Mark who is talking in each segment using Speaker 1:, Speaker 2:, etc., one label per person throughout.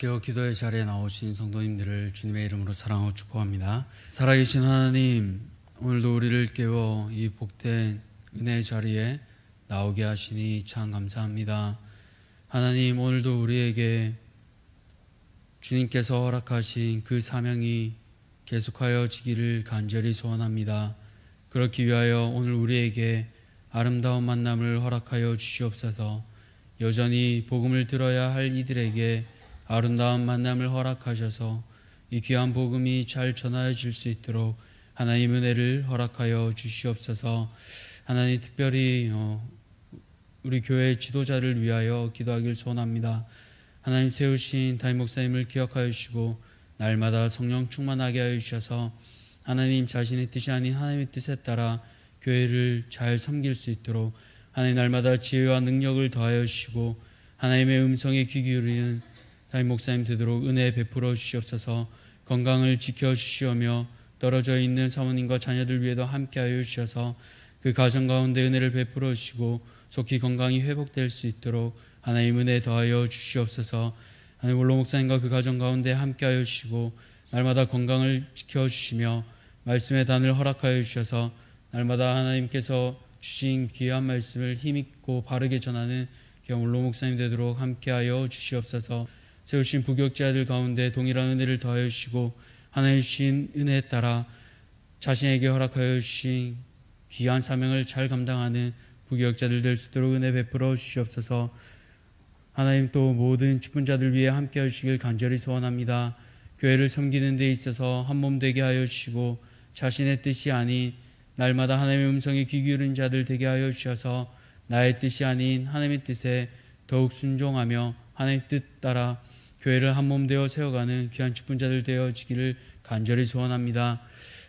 Speaker 1: 설교 기도의 자리에 나오신 성도님들을 주님의 이름으로 사랑하고 축복합니다. 살아계신 하나님, 오늘도 우리를 깨워 이 복된 은혜의 자리에 나오게 하시니 참 감사합니다. 하나님, 오늘도 우리에게 주님께서 허락하신 그 사명이 계속하여 지기를 간절히 소원합니다. 그렇기 위하여 오늘 우리에게 아름다운 만남을 허락하여 주시옵소서. 여전히 복음을 들어야 할 이들에게 아름다운 만남을 허락하셔서 이 귀한 복음이 잘 전하여질 수 있도록 하나님 은혜를 허락하여 주시옵소서. 하나님, 특별히 우리 교회 지도자를 위하여 기도하길 소원합니다. 하나님, 세우신 담임 목사님을 기억하여 주시고 날마다 성령 충만하게 하여 주셔서 하나님 자신의 뜻이 아닌 하나님의 뜻에 따라 교회를 잘 섬길 수 있도록 하나님 날마다 지혜와 능력을 더하여 주시고 하나님의 음성에 귀 기울이는 담임 목사님 되도록 은혜 베풀어 주시옵소서. 건강을 지켜주시오며 떨어져 있는 사모님과 자녀들 위에도 함께하여 주셔서 그 가정 가운데 은혜를 베풀어 주시고 속히 건강이 회복될 수 있도록 하나님 은혜 더하여 주시옵소서. 하나님 원로 목사님과 그 가정 가운데 함께하여 주시고 날마다 건강을 지켜주시며 말씀의 단을 허락하여 주셔서 날마다 하나님께서 주신 귀한 말씀을 힘있고 바르게 전하는 귀한 원로 목사님 되도록 함께하여 주시옵소서. 세우신 부교육자들 가운데 동일한 은혜를 더하여 주시고 하나님 주신 은혜에 따라 자신에게 허락하여 주신 귀한 사명을 잘 감당하는 부교육자들 될 수 있도록 은혜 베풀어 주시옵소서. 하나님 또 모든 직분자들 위해 함께하여 주시길 간절히 소원합니다. 교회를 섬기는 데 있어서 한 몸 되게 하여 주시고 자신의 뜻이 아닌 날마다 하나님의 음성에 귀 기울인 자들 되게 하여 주셔서 나의 뜻이 아닌 하나님의 뜻에 더욱 순종하며 하나님의 뜻 따라 교회를 한 몸 되어 세워가는 귀한 직분자들 되어지기를 간절히 소원합니다.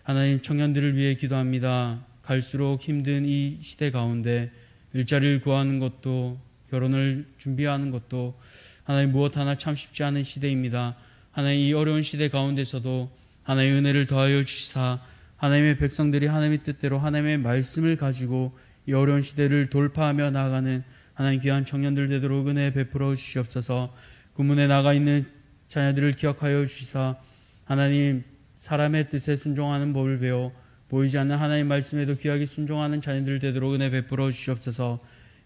Speaker 1: 하나님, 청년들을 위해 기도합니다. 갈수록 힘든 이 시대 가운데 일자리를 구하는 것도 결혼을 준비하는 것도 하나님 무엇 하나 참 쉽지 않은 시대입니다. 하나님 이 어려운 시대 가운데서도 하나님의 은혜를 더하여 주시사 하나님의 백성들이 하나님의 뜻대로 하나님의 말씀을 가지고 이 어려운 시대를 돌파하며 나아가는 하나님 귀한 청년들 되도록 은혜 베풀어 주시옵소서. 구문에 나가 있는 자녀들을 기억하여 주시사 하나님 사람의 뜻에 순종하는 법을 배워 보이지 않는 하나님 말씀에도 귀하게 순종하는 자녀들 되도록 은혜 베풀어 주시옵소서.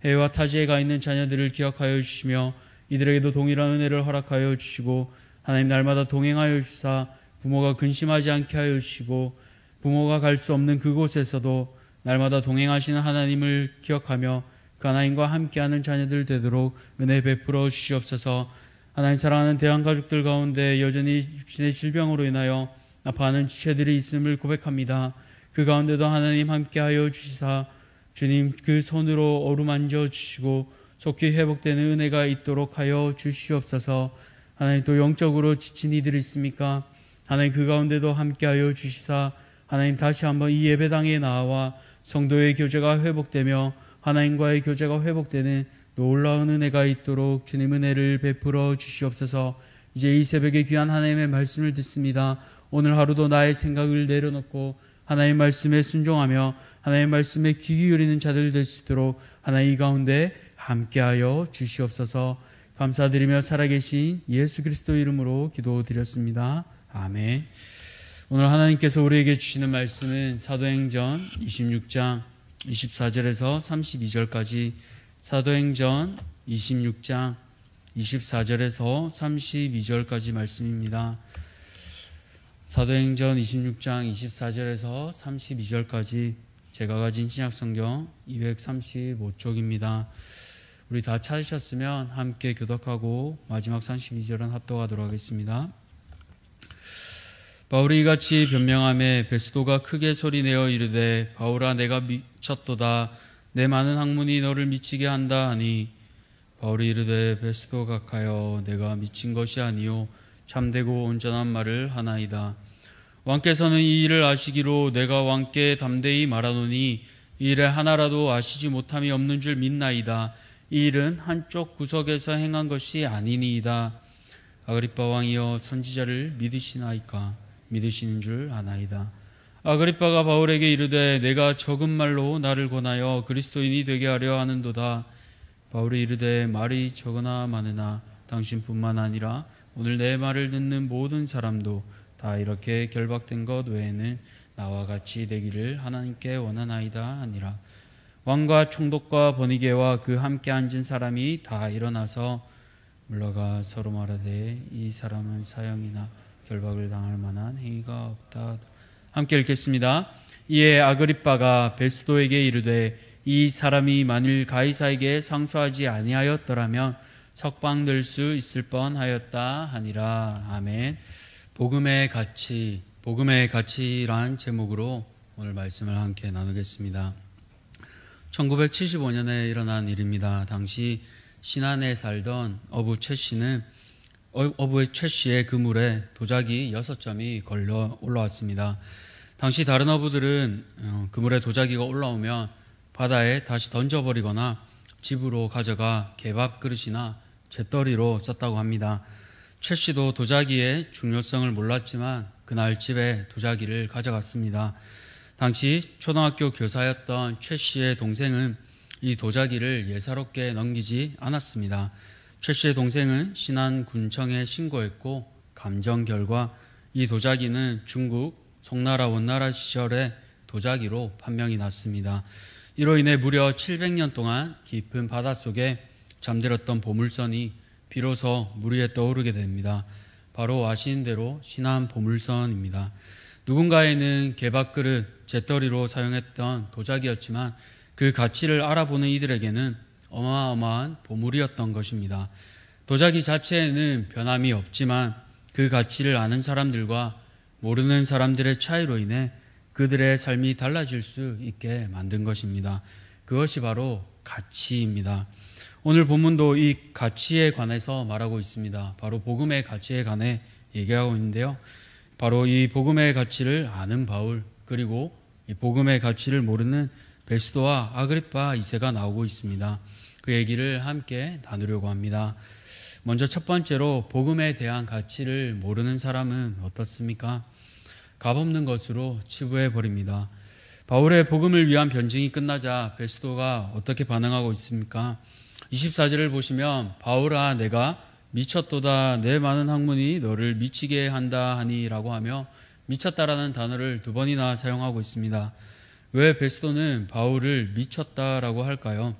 Speaker 1: 해외와 타지에 가 있는 자녀들을 기억하여 주시며 이들에게도 동일한 은혜를 허락하여 주시고 하나님 날마다 동행하여 주시사 부모가 근심하지 않게 하여 주시고 부모가 갈 수 없는 그곳에서도 날마다 동행하시는 하나님을 기억하며 그 하나님과 함께하는 자녀들 되도록 은혜 베풀어 주시옵소서. 하나님 사랑하는 대한가족들 가운데 여전히 육신의 질병으로 인하여 아파하는 지체들이 있음을 고백합니다. 그 가운데도 하나님 함께하여 주시사 주님 그 손으로 어루만져 주시고 속히 회복되는 은혜가 있도록 하여 주시옵소서. 하나님 또 영적으로 지친 이들이 있습니까? 하나님 그 가운데도 함께하여 주시사 하나님 다시 한번 이 예배당에 나와 성도의 교제가 회복되며 하나님과의 교제가 회복되는 놀라운 은혜가 있도록 주님 은혜를 베풀어 주시옵소서. 이제 이 새벽에 귀한 하나님의 말씀을 듣습니다. 오늘 하루도 나의 생각을 내려놓고 하나님의 말씀에 순종하며 하나님의 말씀에 귀 기울이는 자들 될 수 있도록 하나님 이 가운데 함께하여 주시옵소서. 감사드리며 살아계신 예수 그리스도 이름으로 기도드렸습니다. 아멘. 오늘 하나님께서 우리에게 주시는 말씀은 사도행전 26장 24절에서 32절까지 사도행전 26장 24절에서 32절까지 말씀입니다. 사도행전 26장 24절에서 32절까지 제가 가진 신약성경 235쪽입니다. 우리 다 찾으셨으면 함께 교독하고 마지막 32절은 합독하도록 하겠습니다. 바울이 이같이 변명하매 베스도가 크게 소리내어 이르되 바울아 내가 미쳤도다. 내 많은 학문이 너를 미치게 한다 하니 바울이 이르되 베스도 각하여 내가 미친 것이 아니요 참되고 온전한 말을 하나이다. 왕께서는 이 일을 아시기로 내가 왕께 담대히 말하노니 이 일에 하나라도 아시지 못함이 없는 줄 믿나이다. 이 일은 한쪽 구석에서 행한 것이 아니니이다. 아그리빠 왕이여 선지자를 믿으시나이까? 믿으시는 줄 아나이다. 아그리빠가 바울에게 이르되 내가 적은 말로 나를 권하여 그리스도인이 되게 하려 하는도다. 바울이 이르되 말이 적으나 많으나 당신뿐만 아니라 오늘 내 말을 듣는 모든 사람도 다 이렇게 결박된 것 외에는 나와 같이 되기를 하나님께 원하나이다 하니라. 왕과 총독과 번이게와 그 함께 앉은 사람이 다 일어나서 물러가 서로 말하되 이 사람은 사형이나 결박을 당할 만한 행위가 없다. 함께 읽겠습니다. 이에 아그리빠가 베스도에게 이르되 이 사람이 만일 가이사에게 상소하지 아니하였더라면 석방될 수 있을 뻔하였다 하니라. 아멘. 복음의 가치란 제목으로 오늘 말씀을 함께 나누겠습니다. 1975년에 일어난 일입니다. 당시 신안에 살던 어부의 최 씨의 그물에 도자기 6점이 걸려 올라왔습니다. 당시 다른 어부들은 그물에 도자기가 올라오면 바다에 다시 던져버리거나 집으로 가져가 개밥 그릇이나 잿더리로 썼다고 합니다. 최 씨도 도자기의 중요성을 몰랐지만 그날 집에 도자기를 가져갔습니다. 당시 초등학교 교사였던 최 씨의 동생은 이 도자기를 예사롭게 넘기지 않았습니다. 최 씨의 동생은 신안군청에 신고했고 감정 결과 이 도자기는 중국 송나라 원나라 시절의 도자기로 판명이 났습니다. 이로 인해 무려 700년 동안 깊은 바닷속에 잠들었던 보물선이 비로소 물 위에 떠오르게 됩니다. 바로 아시는 대로 신안 보물선입니다. 누군가에는 개밥그릇, 잿더리로 사용했던 도자기였지만 그 가치를 알아보는 이들에게는 어마어마한 보물이었던 것입니다. 도자기 자체에는 변함이 없지만 그 가치를 아는 사람들과 모르는 사람들의 차이로 인해 그들의 삶이 달라질 수 있게 만든 것입니다. 그것이 바로 가치입니다. 오늘 본문도 이 가치에 관해서 말하고 있습니다. 바로 복음의 가치에 관해 얘기하고 있는데요. 바로 이 복음의 가치를 아는 바울, 그리고 이 복음의 가치를 모르는 베스도와 아그리빠 2세가 나오고 있습니다. 그 얘기를 함께 나누려고 합니다. 먼저 첫 번째로 복음에 대한 가치를 모르는 사람은 어떻습니까? 값없는 것으로 치부해 버립니다. 바울의 복음을 위한 변증이 끝나자 베스도가 어떻게 반응하고 있습니까? 24절을 보시면 바울아 내가 미쳤도다 내 많은 학문이 너를 미치게 한다 하니 라고 하며 미쳤다라는 단어를 2번이나 사용하고 있습니다. 왜 베스도는 바울을 미쳤다라고 할까요?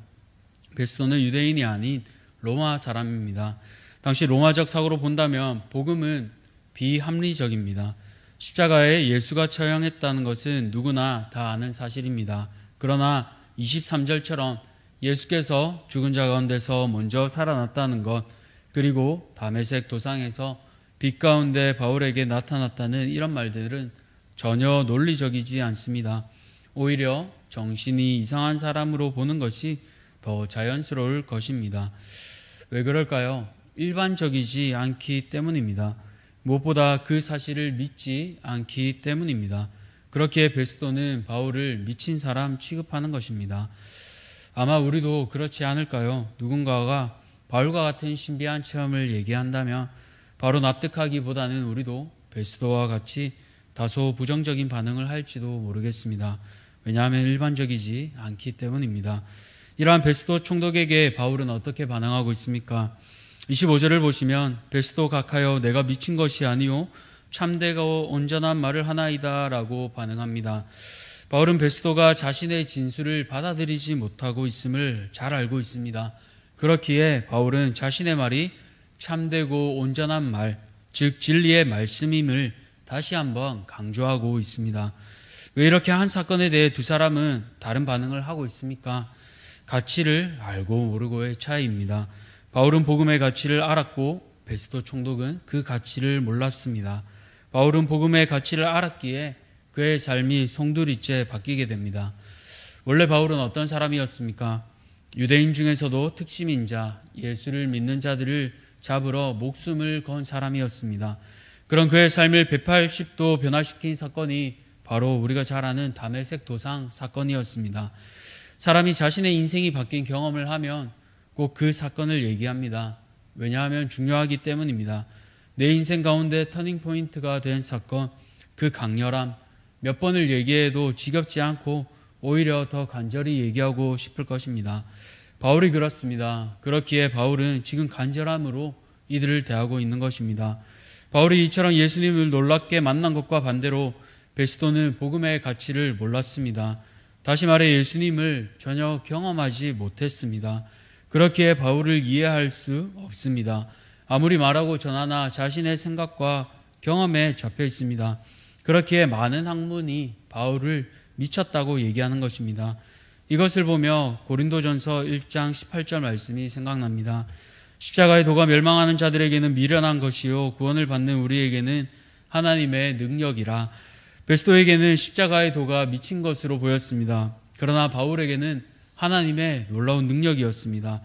Speaker 1: 베스도는 유대인이 아닌 로마 사람입니다. 당시 로마적 사고로 본다면 복음은 비합리적입니다. 십자가에 예수가 처형했다는 것은 누구나 다 아는 사실입니다. 그러나 23절처럼 예수께서 죽은 자 가운데서 먼저 살아났다는 것, 그리고 다메섹 도상에서 빛 가운데 바울에게 나타났다는 이런 말들은 전혀 논리적이지 않습니다. 오히려 정신이 이상한 사람으로 보는 것이 더 자연스러울 것입니다. 왜 그럴까요? 일반적이지 않기 때문입니다. 무엇보다 그 사실을 믿지 않기 때문입니다. 그렇기에 베스도는 바울을 미친 사람 취급하는 것입니다. 아마 우리도 그렇지 않을까요? 누군가가 바울과 같은 신비한 체험을 얘기한다면 바로 납득하기보다는 우리도 베스도와 같이 다소 부정적인 반응을 할지도 모르겠습니다. 왜냐하면 일반적이지 않기 때문입니다. 이러한 베스도 총독에게 바울은 어떻게 반응하고 있습니까? 25절을 보시면 베스도 각하여 내가 미친 것이 아니요 참되고 온전한 말을 하나이다 라고 반응합니다. 바울은 베스도가 자신의 진술을 받아들이지 못하고 있음을 잘 알고 있습니다. 그렇기에 바울은 자신의 말이 참되고 온전한 말, 즉 진리의 말씀임을 다시 한번 강조하고 있습니다. 왜 이렇게 한 사건에 대해 두 사람은 다른 반응을 하고 있습니까? 가치를 알고 모르고의 차이입니다. 바울은 복음의 가치를 알았고 베스도 총독은 그 가치를 몰랐습니다. 바울은 복음의 가치를 알았기에 그의 삶이 송두리째 바뀌게 됩니다. 원래 바울은 어떤 사람이었습니까? 유대인 중에서도 특심인자, 예수를 믿는 자들을 잡으러 목숨을 건 사람이었습니다. 그런 그의 삶을 180도 변화시킨 사건이 바로 우리가 잘 아는 다메섹 도상 사건이었습니다. 사람이 자신의 인생이 바뀐 경험을 하면 꼭 그 사건을 얘기합니다. 왜냐하면 중요하기 때문입니다. 내 인생 가운데 터닝포인트가 된 사건, 그 강렬함, 몇 번을 얘기해도 지겹지 않고 오히려 더 간절히 얘기하고 싶을 것입니다. 바울이 그렇습니다. 그렇기에 바울은 지금 간절함으로 이들을 대하고 있는 것입니다. 바울이 이처럼 예수님을 놀랍게 만난 것과 반대로 베스도는 복음의 가치를 몰랐습니다. 다시 말해 예수님을 전혀 경험하지 못했습니다. 그렇기에 바울을 이해할 수 없습니다. 아무리 말하고 전하나 자신의 생각과 경험에 잡혀 있습니다. 그렇기에 많은 학문이 바울을 미쳤다고 얘기하는 것입니다. 이것을 보며 고린도전서 1장 18절 말씀이 생각납니다. 십자가의 도가 멸망하는 자들에게는 미련한 것이요 구원을 받는 우리에게는 하나님의 능력이라. 베스도에게는 십자가의 도가 미친 것으로 보였습니다. 그러나 바울에게는 하나님의 놀라운 능력이었습니다.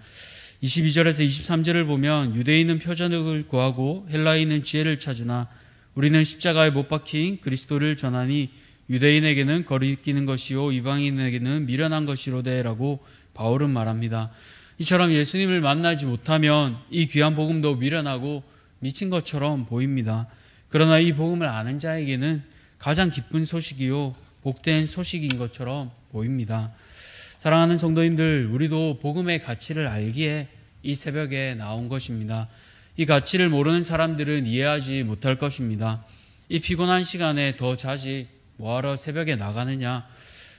Speaker 1: 22절에서 23절을 보면 유대인은 표적을 구하고 헬라인은 지혜를 찾으나 우리는 십자가에 못 박힌 그리스도를 전하니 유대인에게는 거리끼는 것이요 이방인에게는 미련한 것이로되라고 바울은 말합니다. 이처럼 예수님을 만나지 못하면 이 귀한 복음도 미련하고 미친 것처럼 보입니다. 그러나 이 복음을 아는 자에게는 가장 기쁜 소식이요 복된 소식인 것처럼 보입니다. 사랑하는 성도님들, 우리도 복음의 가치를 알기에 이 새벽에 나온 것입니다. 이 가치를 모르는 사람들은 이해하지 못할 것입니다. 이 피곤한 시간에 더 자지 뭐하러 새벽에 나가느냐,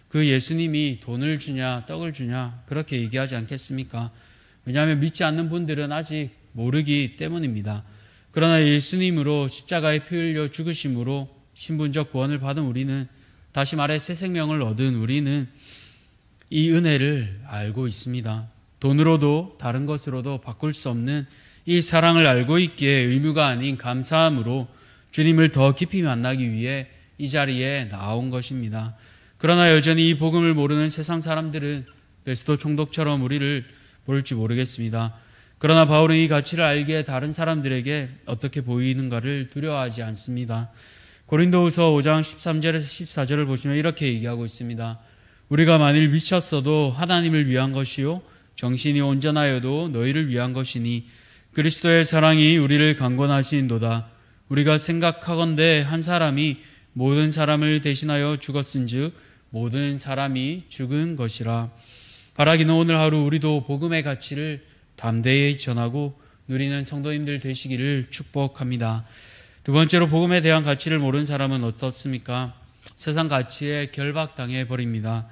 Speaker 1: 그 예수님이 돈을 주냐 떡을 주냐 그렇게 얘기하지 않겠습니까? 왜냐하면 믿지 않는 분들은 아직 모르기 때문입니다. 그러나 예수님으로 십자가에 피 흘려 죽으심으로 신분적 구원을 받은 우리는, 다시 말해 새 생명을 얻은 우리는 이 은혜를 알고 있습니다. 돈으로도 다른 것으로도 바꿀 수 없는 이 사랑을 알고 있기에 의무가 아닌 감사함으로 주님을 더 깊이 만나기 위해 이 자리에 나온 것입니다. 그러나 여전히 이 복음을 모르는 세상 사람들은 베스도 총독처럼 우리를 볼지 모르겠습니다. 그러나 바울은 이 가치를 알기에 다른 사람들에게 어떻게 보이는가를 두려워하지 않습니다. 고린도후서 5장 13절에서 14절을 보시면 이렇게 얘기하고 있습니다. 우리가 만일 미쳤어도 하나님을 위한 것이요 정신이 온전하여도 너희를 위한 것이니 그리스도의 사랑이 우리를 강권하시는도다. 우리가 생각하건대 한 사람이 모든 사람을 대신하여 죽었은즉 모든 사람이 죽은 것이라. 바라기는 오늘 하루 우리도 복음의 가치를 담대히 전하고 누리는 성도님들 되시기를 축복합니다. 두 번째로 복음에 대한 가치를 모르는 사람은 어떻습니까? 세상 가치에 결박당해 버립니다.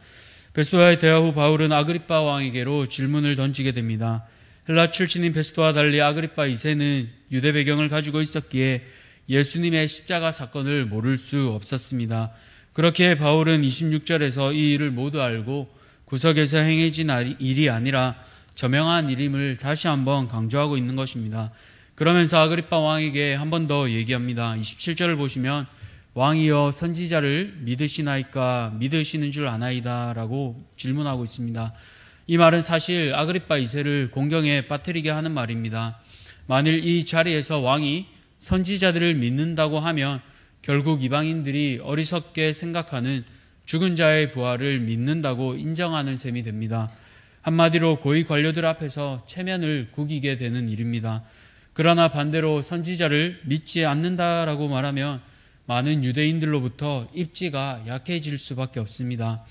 Speaker 1: 베스도와의 대화 후 바울은 아그리빠 왕에게로 질문을 던지게 됩니다. 헬라 출신인 베스도와 달리 아그리빠 2세는 유대 배경을 가지고 있었기에 예수님의 십자가 사건을 모를 수 없었습니다. 그렇게 바울은 26절에서 이 일을 모두 알고 구석에서 행해진 일이 아니라 저명한 일임을 다시 한번 강조하고 있는 것입니다. 그러면서 아그리빠 왕에게 한 번 더 얘기합니다. 27절을 보시면 왕이여 선지자를 믿으시나이까 믿으시는 줄 아나이다 라고 질문하고 있습니다. 이 말은 사실 아그리빠 2세를 공경에 빠뜨리게 하는 말입니다. 만일 이 자리에서 왕이 선지자들을 믿는다고 하면 결국 이방인들이 어리석게 생각하는 죽은 자의 부활을 믿는다고 인정하는 셈이 됩니다. 한마디로 고위 관료들 앞에서 체면을 구기게 되는 일입니다. 그러나 반대로 선지자를 믿지 않는다라고 말하면 많은 유대인들로부터 입지가 약해질 수밖에 없습니다.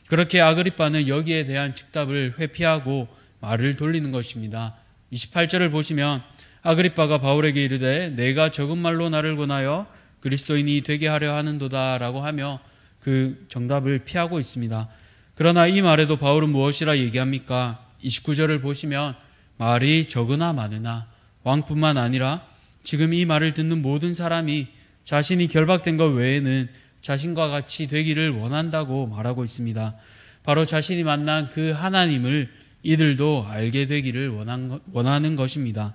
Speaker 1: 그렇게 아그리빠는 여기에 대한 즉답을 회피하고 말을 돌리는 것입니다. 28절을 보시면 아그리빠가 바울에게 이르되 내가 적은 말로 나를 권하여 그리스도인이 되게 하려 하는도다 라고 하며 그 정답을 피하고 있습니다. 그러나 이 말에도 바울은 무엇이라 얘기합니까? 29절을 보시면 말이 적으나 많으나 왕뿐만 아니라 지금 이 말을 듣는 모든 사람이 자신이 결박된 것 외에는 자신과 같이 되기를 원한다고 말하고 있습니다. 바로 자신이 만난 그 하나님을 이들도 알게 되기를 원하는 것입니다.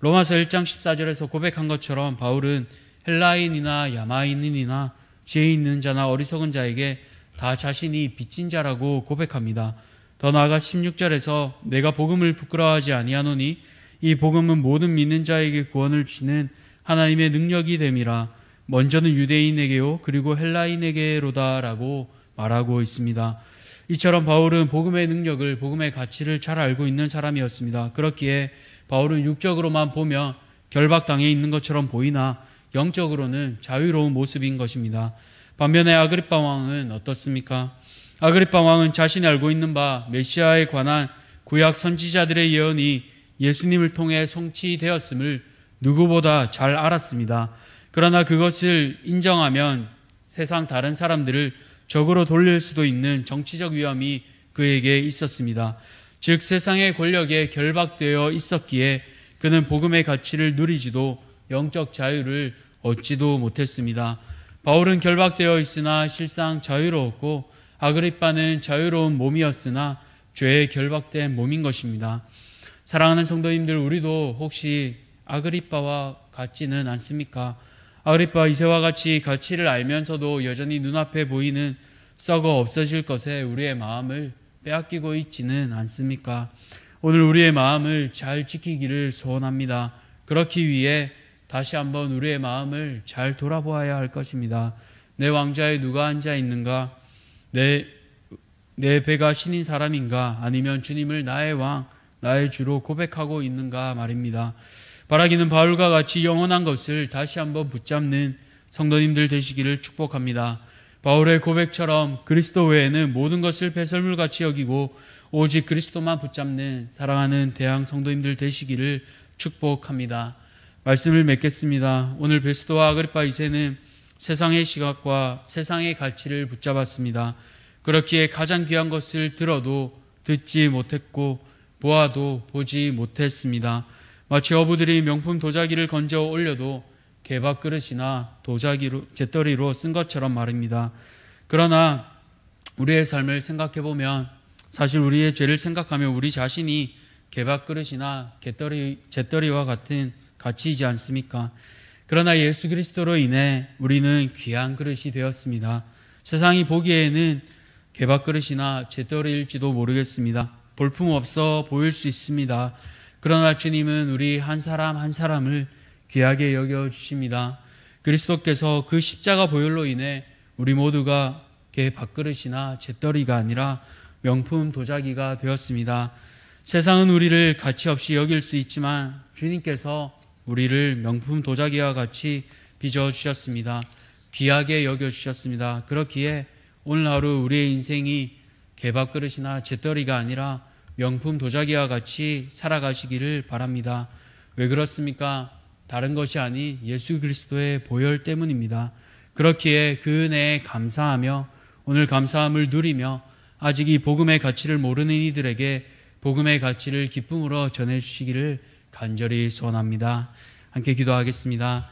Speaker 1: 로마서 1장 14절에서 고백한 것처럼 바울은 헬라인이나 야마인이나 지혜 있는 자나 어리석은 자에게 다 자신이 빚진 자라고 고백합니다. 더 나아가 16절에서 내가 복음을 부끄러워하지 아니하노니 이 복음은 모든 믿는 자에게 구원을 주시는 하나님의 능력이 됨이라. 먼저는 유대인에게요 그리고 헬라인에게로다라고 말하고 있습니다. 이처럼 바울은 복음의 능력을, 복음의 가치를 잘 알고 있는 사람이었습니다. 그렇기에 바울은 육적으로만 보면 결박당해 있는 것처럼 보이나 영적으로는 자유로운 모습인 것입니다. 반면에 아그리빠 왕은 어떻습니까? 아그리빠 왕은 자신이 알고 있는 바 메시아에 관한 구약 선지자들의 예언이 예수님을 통해 성취되었음을 누구보다 잘 알았습니다. 그러나 그것을 인정하면 세상 다른 사람들을 적으로 돌릴 수도 있는 정치적 위험이 그에게 있었습니다. 즉 세상의 권력에 결박되어 있었기에 그는 복음의 가치를 누리지도 영적 자유를 얻지도 못했습니다. 바울은 결박되어 있으나 실상 자유로웠고 아그리빠는 자유로운 몸이었으나 죄에 결박된 몸인 것입니다. 사랑하는 성도님들, 우리도 혹시 아그리빠와 같지는 않습니까? 아그리빠 2세와 같이 가치를 알면서도 여전히 눈앞에 보이는 썩어 없어질 것에 우리의 마음을 빼앗기고 있지는 않습니까? 오늘 우리의 마음을 잘 지키기를 소원합니다. 그렇기 위해 다시 한번 우리의 마음을 잘 돌아보아야 할 것입니다. 내 왕좌에 누가 앉아 있는가? 내 배가 신인 사람인가? 아니면 주님을 나의 왕, 나의 주로 고백하고 있는가 말입니다. 바라기는 바울과 같이 영원한 것을 다시 한번 붙잡는 성도님들 되시기를 축복합니다. 바울의 고백처럼 그리스도 외에는 모든 것을 배설물같이 여기고 오직 그리스도만 붙잡는 사랑하는 대양 성도님들 되시기를 축복합니다. 말씀을 맺겠습니다. 오늘 베스도와 아그리빠 2세는 세상의 시각과 세상의 가치를 붙잡았습니다. 그렇기에 가장 귀한 것을 들어도 듣지 못했고 보아도 보지 못했습니다. 마치 어부들이 명품 도자기를 건져 올려도 개밥 그릇이나 도자기로 재떨이로 쓴 것처럼 말입니다. 그러나 우리의 삶을 생각해 보면 사실 우리의 죄를 생각하면 우리 자신이 개밥 그릇이나 재떨이와 같은 가치이지 않습니까? 그러나 예수 그리스도로 인해 우리는 귀한 그릇이 되었습니다. 세상이 보기에는 개밥 그릇이나 재떨이일지도 모르겠습니다. 볼품없어 보일 수 있습니다. 그러나 주님은 우리 한 사람 한 사람을 귀하게 여겨주십니다. 그리스도께서 그 십자가 보혈로 인해 우리 모두가 밥그릇이나 재떨이가 아니라 명품 도자기가 되었습니다. 세상은 우리를 가치 없이 여길 수 있지만 주님께서 우리를 명품 도자기와 같이 빚어주셨습니다. 귀하게 여겨주셨습니다. 그렇기에 오늘 하루 우리의 인생이 개밥그릇이나 재떨이가 아니라 명품 도자기와 같이 살아가시기를 바랍니다. 왜 그렇습니까? 다른 것이 아닌 예수 그리스도의 보혈 때문입니다. 그렇기에 그 은혜에 감사하며 오늘 감사함을 누리며 아직 이 복음의 가치를 모르는 이들에게 복음의 가치를 기쁨으로 전해주시기를 간절히 소원합니다. 함께 기도하겠습니다.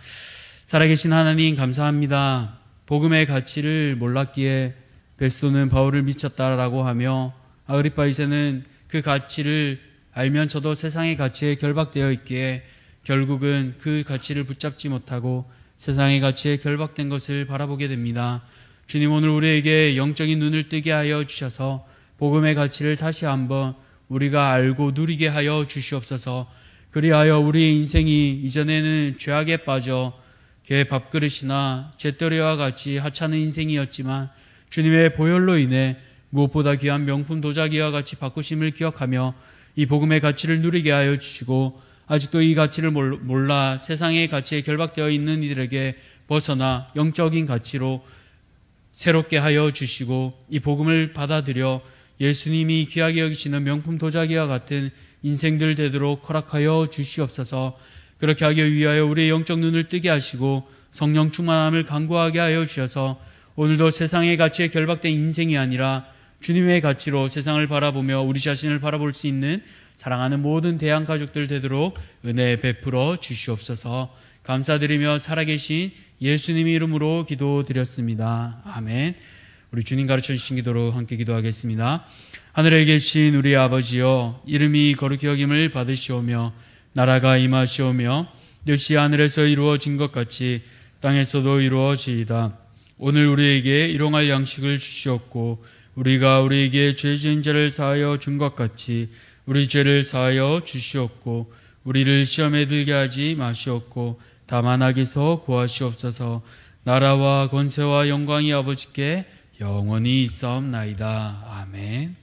Speaker 1: 살아계신 하나님 감사합니다. 복음의 가치를 몰랐기에 베스도는 바울을 미쳤다라고 하며 아그리빠 2세는 그 가치를 알면서도 세상의 가치에 결박되어 있기에 결국은 그 가치를 붙잡지 못하고 세상의 가치에 결박된 것을 바라보게 됩니다. 주님, 오늘 우리에게 영적인 눈을 뜨게 하여 주셔서 복음의 가치를 다시 한번 우리가 알고 누리게 하여 주시옵소서. 그리하여 우리의 인생이 이전에는 죄악에 빠져 개 밥그릇이나 재떨이와 같이 하찮은 인생이었지만 주님의 보혈로 인해 무엇보다 귀한 명품 도자기와 같이 바꾸심을 기억하며 이 복음의 가치를 누리게 하여 주시고 아직도 이 가치를 몰라 세상의 가치에 결박되어 있는 이들에게 벗어나 영적인 가치로 새롭게 하여 주시고 이 복음을 받아들여 예수님이 귀하게 여기시는 명품 도자기와 같은 인생들 되도록 허락하여 주시옵소서. 그렇게 하기 위하여 우리의 영적 눈을 뜨게 하시고 성령 충만함을 간구하게 하여 주셔서 오늘도 세상의 가치에 결박된 인생이 아니라 주님의 가치로 세상을 바라보며 우리 자신을 바라볼 수 있는 사랑하는 모든 대양 가족들 되도록 은혜 베풀어 주시옵소서. 감사드리며 살아계신 예수님의 이름으로 기도드렸습니다. 아멘. 우리 주님 가르쳐 주신 기도로 함께 기도하겠습니다. 하늘에 계신 우리 아버지여, 이름이 거룩히 여김을 받으시오며 나라가 임하시오며 뜻이 하늘에서 이루어진 것 같이 땅에서도 이루어지이다. 오늘 우리에게 일용할 양식을 주시옵고 우리가 우리에게 죄 지은 자를 사하여 준 것 같이 우리 죄를 사하여 주시옵고 우리를 시험에 들게 하지 마시옵고 다만 악에서 구하시옵소서. 나라와 권세와 영광이 아버지께 영원히 있사옵나이다. 아멘.